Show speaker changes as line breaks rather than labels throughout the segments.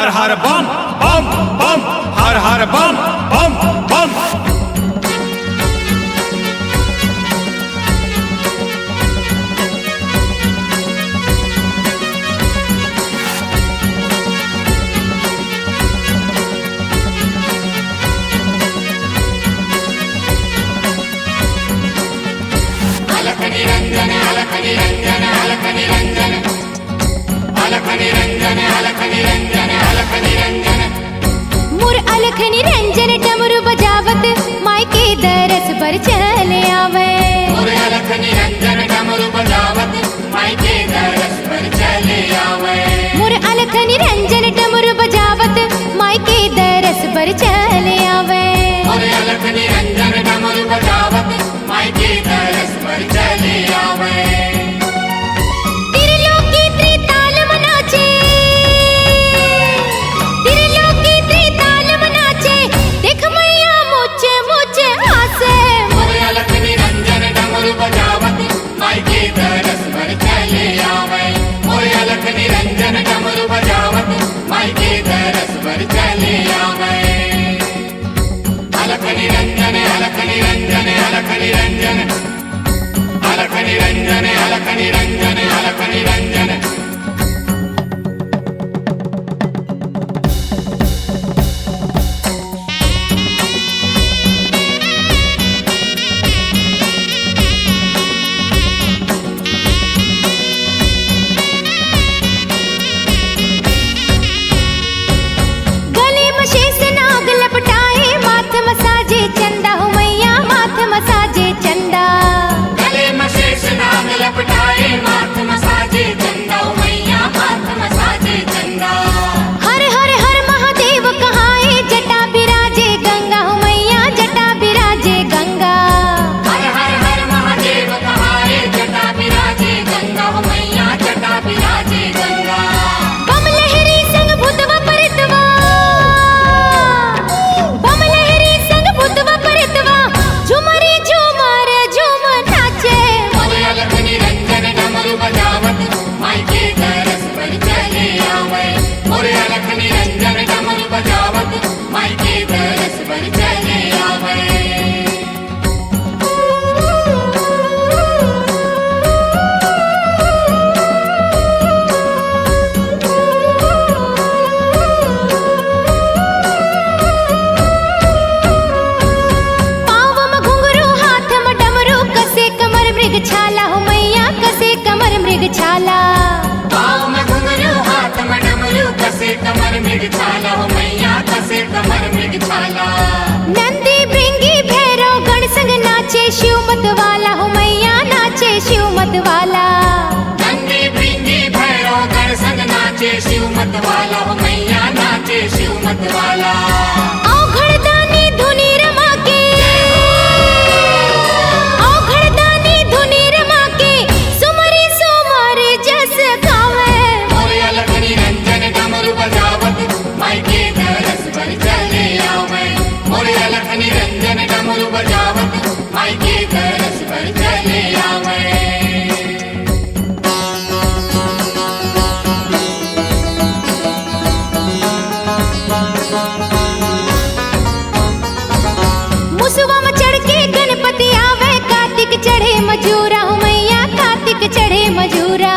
हर हर बम बम बम, हर हर बम बम बम।
अलख निरंजन अलख निरंजन अलख निरंजन अलख निरंजन अलख निरंजन अलख निरंजन।
मुर अलख निरंजन डमरू बजावत मायके दरस पर चले आवे।
मुर अलख निरंजन डमरू बजावत मायके दरस पर चले आवे।
मुर अलख निरंजन डमरू बजावत मायके दरस पर चले आवे।
मुर अलख निरंजन डमरू बजावत मायके दरस पर चले आवे।
त्रिलोकी त्रिताल मनाचे, त्रिलोकी त्रिताल मनाचे, देख मैया मुझे मुझे हासे।
मुर अलख निरंजन डमरू बजावत मायके दरस पर चले आवे। मुर अलख निरंजन डमरू बजावत मायके दरस पर चले आवे। अलख निरंजन अलख निरंजन अलख निरंजन अलख निरंजन अलख निरंजन अलख निरंजन।
गले में शेष नाग लपटाए, माथ मसाजे चंदा हो मैया, माथ मसाजे चंदा।
गले में शेष नाग लपटाए, माथ मसाजे चंदा ओ मैया, माथ मसाजे चंदा।
हर हर हर महादेव कहाए, जटा बिराजे गंगा हो मैया, जटा बिराजे गंगा।
हर हर हर महादेव कहाए, जटा बिराजे गंगा हो मैया, जटा बिराजे गंगा।
बम लहरी संग भूतवा परितवा, बम लहरी संग भूतवा परितवा, झुमरी झुमर झुम नाचे।
मुर अलख निरंजन डमरू बजावत मायके दरस पर चले आवे। मुर अलख निरंजन डमरू बजावत मायके दरस पर चले आवे।
पाँव में घुंघरू हाथ में डमरू, कसे कमर मृग छाला हो मैया, कसे कमर मृग छाला।
पाँव में घुंघरू हाथ में डमरू, कसे कमर मृग छाला हो मैया, कसे कमर मृग छाला।
नंदी भृंगी भैरव गण संग नाचे, शिव मत वाला हो मैया, नाचे शिव मत वाला।
नंदी भृंगी भैरव गण संग नाचे, शिव मत वाला हो मैया, नाचे शिव मत वाला।
औघड़दानी धुनी रमा के, औघड़दानी धुनी रमा के, सुमरी सुमरी जस गावे।
मुर अलख निरंजन डमरू बजावत मायके दरस पर चले आवे। मुर अलख निरंजन डमरू बजावत मायके दरस पर चले आवे।
मुसवा में चढ़ के गणपति आवे, कार्तिक चढ़े मजूरा हो मैया, कार्तिक चढ़े मजूरा।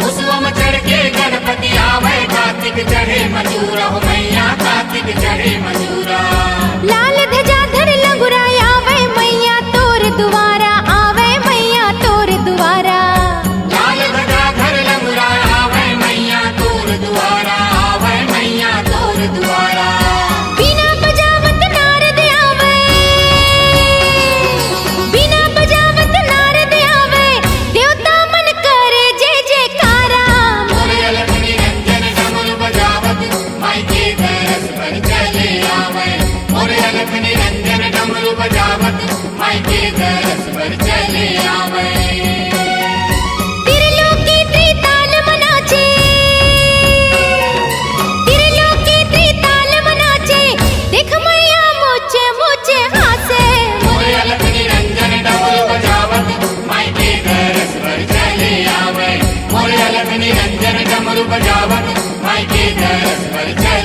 उसवा में चढ़ के गणपति आवे, कार्तिक चढ़े मजूरा हो मैया, कार्तिक चढ़े मजूरा।
लाल ध्वजा धर लंगुरा आवे, मैया तोर दुआरा आवे, मैया तोर दुआरा।
लाल ध्वजा धर लंगुरा आवे, मैया तोर दुआरा आवे, मैया तोर दुआरा।
बिना बजावत नारद आवे, बिना बजावत नारद आवे, देवता मन करे जय जयकारा।
मुर अलख निरंजन डमरू बजावत मायके दरस पर चले आवे। मुर अलख निरंजन डमरू बजावत मायके दरस पर चले आवे।
त्रिलोकी त्रिताल मनाचे, त्रिलोकी त्रिताल मनाचे, देख मैया मुझे मुझे हासे।
मुर अलख निरंजन डमरू बजावत मायके दरस पर चले आवे। मुर अलख निरंजन डमरू बजावत मायके दरस पर चले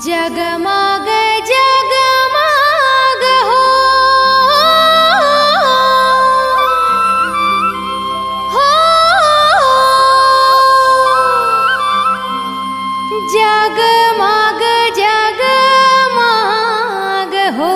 जगमग जगमग हो जगमग जगमग हो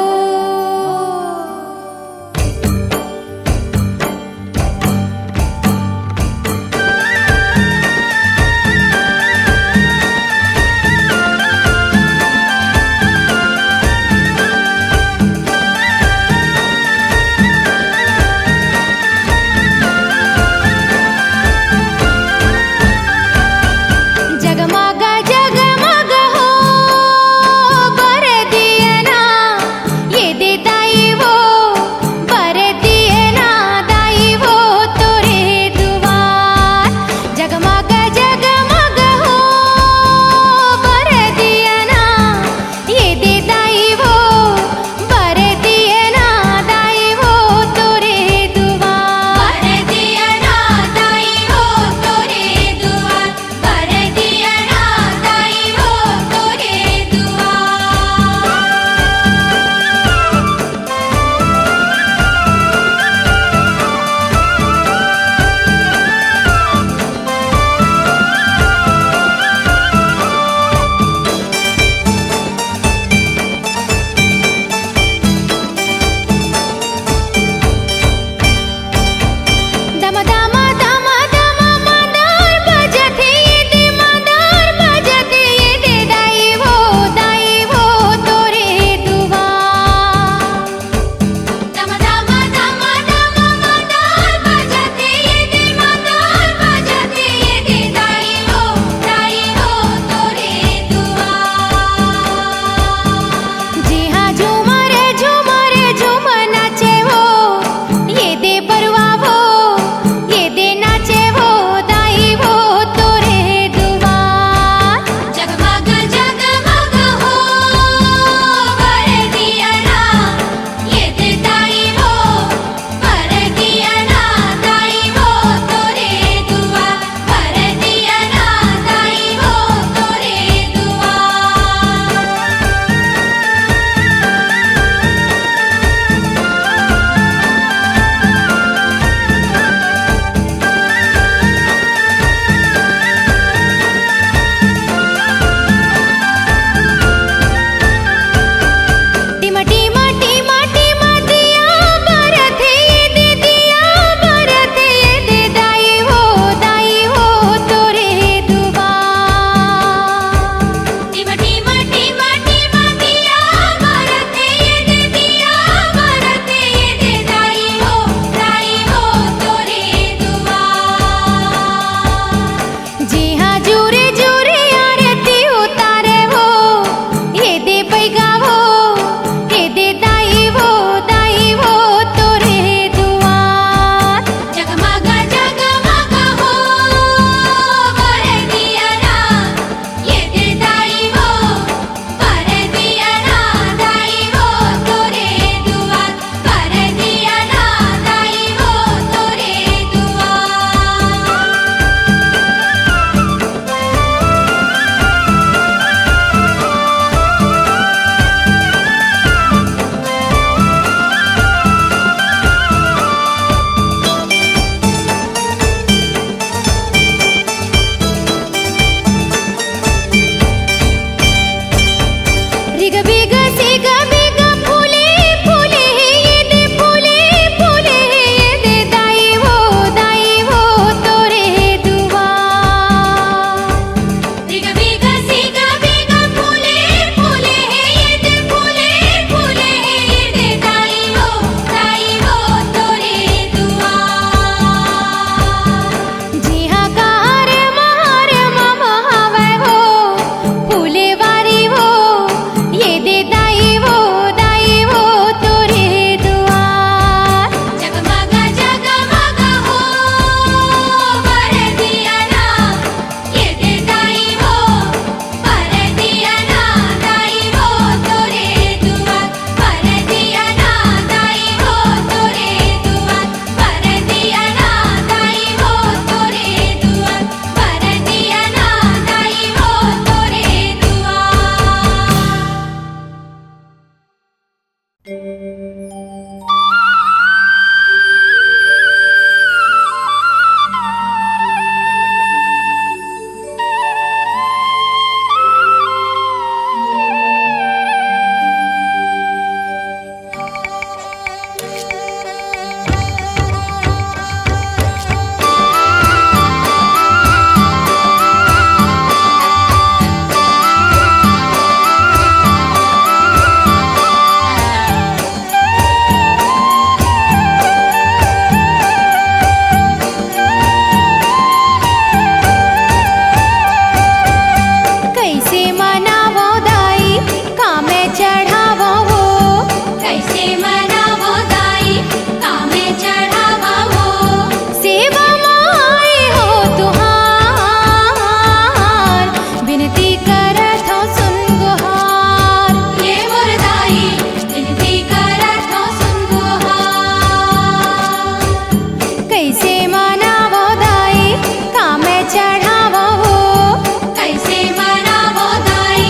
मनावो दाई कामे चढ़ावो हो
कैसे मनावो दाई कामे चढ़ावा हो
सेवा माए हो तुहार विनती करत हो सुन गुहार
ये मोर दाई विनती करत हो सुन गुहार
कैसे मनावो दाई कामे चढ़ावो हो
कैसे मनावो दाई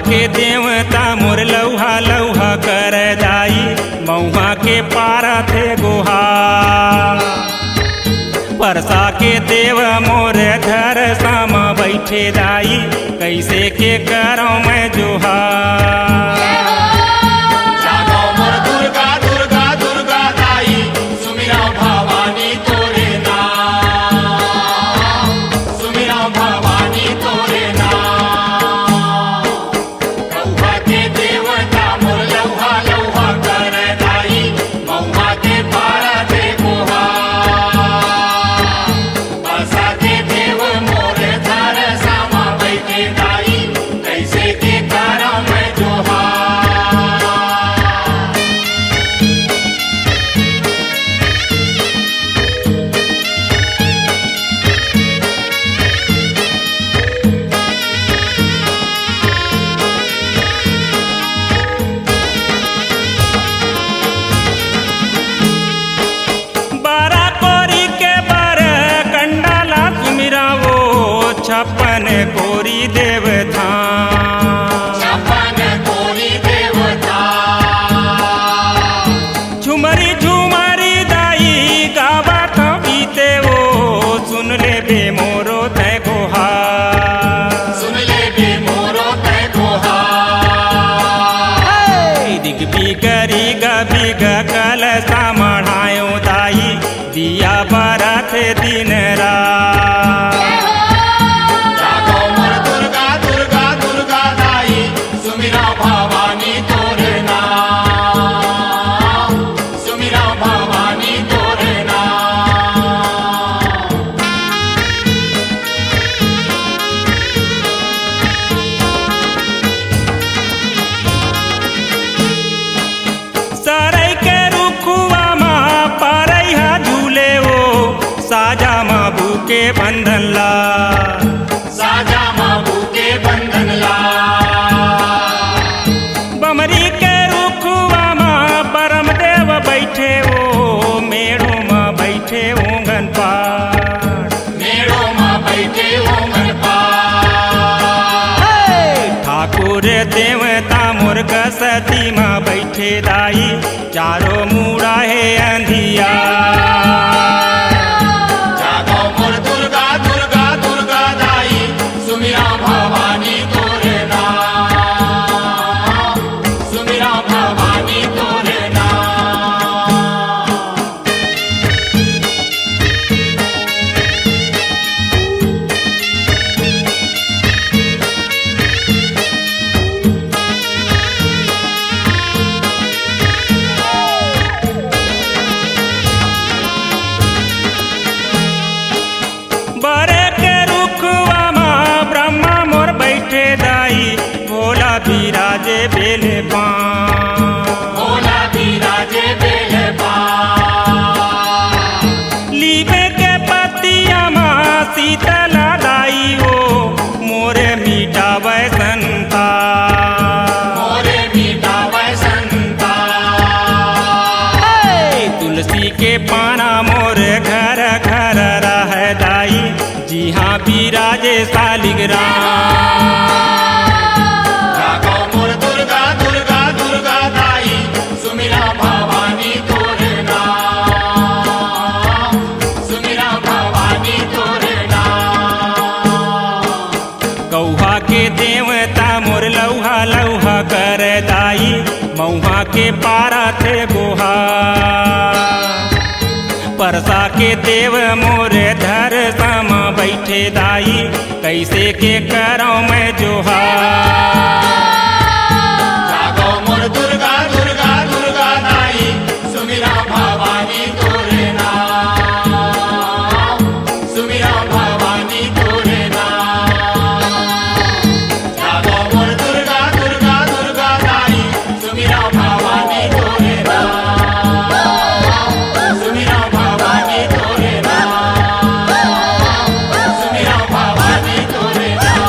के देवता मोर लौहा लौहा कर दाई मऊहा के पारा थे गोहा परसा के देव मोर धर सामा बैठे दाई कैसे के करो मैं जोहा
जागो मोर दुर्गा दुर्गा दुर्गा दाई सुमिरा भवानी तोरे नाम सुमिरा भवानी तोरे नाम कौवा के देवता मोर लौहा लौहा कर दाई मऊहा के पारा दे गोहा बरसा के देव मोर धर सामा बैठे दाई कैसे के करा मैं जोहा
बारा कोरी के बर कंडाला सुमिरा वो छप्पन कोरी देवता
छप्पन कोरी देवता
झुमरी झुमरी दाई गावा कविते वो सुन ले बे मोरो तय गोहा
सुन ले बे मोरो तै गोहा
दिग बिगरी बिग कल सामढ़ायो दाई दिया बरत दिन रात
जागो मोर दुर्गा दुर्गा दुर्गा दाई सुमिरा भवानी तोरे नाम सुमिरा भवानी तोरे नाम
सरई के रुखुआ माँ परई हा झूले वो साजा माँ के बंधन ला
साजा माबू के बंधन ला
बमरी के रुखुआ माँ परम देव बैठे वो मेड़ो माँ बैठे ओंगन पार
मेड़ो माँ बैठे ओंगन पार
ठाकुर देवता मुर्ग सती माँ बैठे दाई चारों मुड़ा है अंधिया
जागो मोर दुर्गा दुर्गा दुर्गा दाई सुमिरा भवानी तोरे नाम सुमिरा भवानी तोरे नाम
बरे के रुखवा माँ ब्रह्मा मोर बैठे दाई भोला बिराजे बेले पाँ
भोला बिराजे बेलबा
लीबे के पतिया माँ शीतला दाई वो मोरे मीठा वैसंता
मोरे मीठा वैसंता
तुलसी के पाना मोर घर घर रह दाई जी हाँ बिराजे सालिग्राम
जागो मोर दुर्गा दुर्गा दुर्गा दाई सुमिरा भवानी तोरे नाम सुमिरा भवानी तोरे नाम
कौहा के देवता मोर लौहा लौहा कर दाई मऊहा के पारा थे गोहा परसा के देव मोर धर सामा बैठे दाई कैसे के करो मैं जोहा
जागो मोर दुर्गा दुर्गा दुर्गा दाई सुमिरा भवानी तोरे नाम सुमिरा भवानी तोरे नाम जागो मोर दुर्गा दुर्गा दुर्गा दाई सुमिरा भवानी तोरे नाम सुमिरा भवानी तोरे नाम सुमिरा भवानी तोरे नाम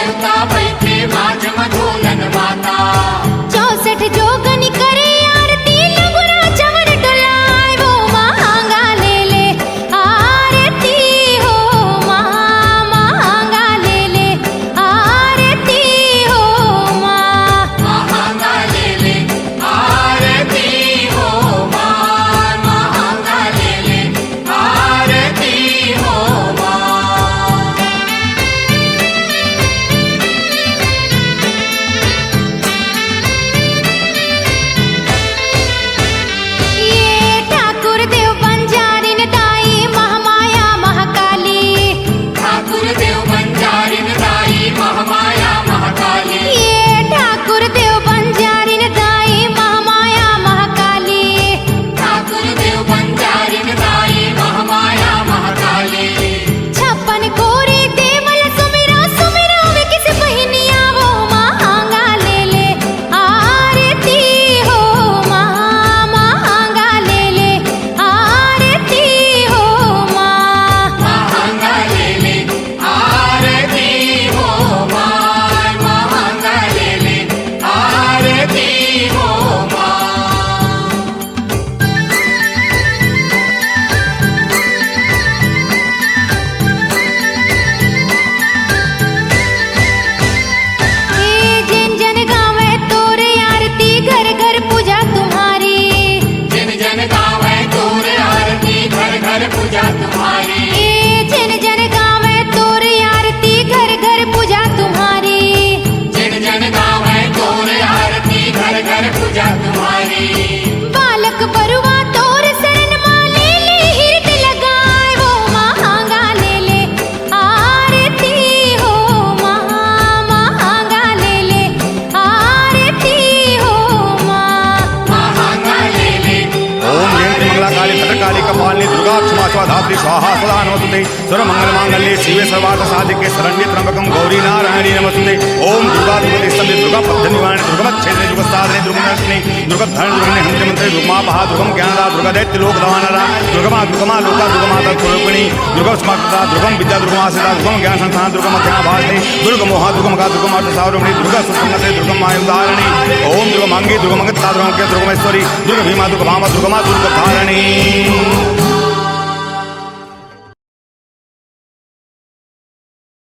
देवता बैठे माझ मधुलन माता
64 जोगनी करे आरती लंगुरा चवन डोलाए वो महांगा ले आरती हो महांगा ले आरती हो
महांगा ले आरती हो मां महांगा ले आरती हो मां
ये ठाकुर देव बंजारिन दाई महामाया महाकाली
ठाकुर देव बंजारिन दाई महामाया महाकाली
ये ठाकुर देव बंजारिन दाई महामाया महाकाली
ठाकुर देव बंजारिन दाई महामाया महाकाली
56 कोरी देवल सुमिरा सुमिरा वे किस बहनिया वो महांगा ले आरती हो महांगा ले आरती हो
महांगा ले आरती हो मां महांगा ले आरती हो मां
ये जिन जन गावे तोरे आरती घर घर पूजा तुम्हारी
जिन जन गावे तोरे आरती घर घर पूजा तुम्हारी
ये जिन जन गावे तोरे आरती घर घर पूजा तुम्हारी
जिन जन गावे तोरे आरती घर घर पूजा तुम्हारी
बालक बरुआ तोर शरण माले हिरट लगाए वो महांगा ले आरती हो महांगा ले आरती हो
महांगा ले
ओम जयंती मंगला काली भद्रकाली कपालिनी दुर्गा क्षमा स्वाधात्री स्वाहा सदा नमस्ते सर्व मंगल मांगल्ये शिवे सर्वार्थ साधिके शरण्ये त्र्यंबकं गौरी नारायणी नमस्ते ओम दुर्गा दुर्गति स्तंभे दुर्गा पद्य निवारणे दुर्गा क्षेत्रे दुर्गा साधने दुर्गा नर्सिनी दुर्गा धरण दुर्गणे हंत्र मंत्रे दुर्गा महा दुर्गम ज्ञानदा दुर्गा दैत्य लोक दवानरा दुर्गा लोका दुर्गा माता स्वरूपिणी दुर्गा स्मार्ता दुर्गम विद्या दुर्गा आसिता दुर्गम ज्ञान संस्थान दुर्गा मध्या भारती दुर्गा मोहा दुर्गा मगा दुर्गा माता सावरमणि दुर्गा सुसंगते दुर्गा मायुधारिणी ओम दुर्गा मंगी दुर्गा मंगता दुर्गा दुर्गमेश्वरी दुर्गा भीमा दुर्गा भामा दुर्गा मा दुर्गा धारणी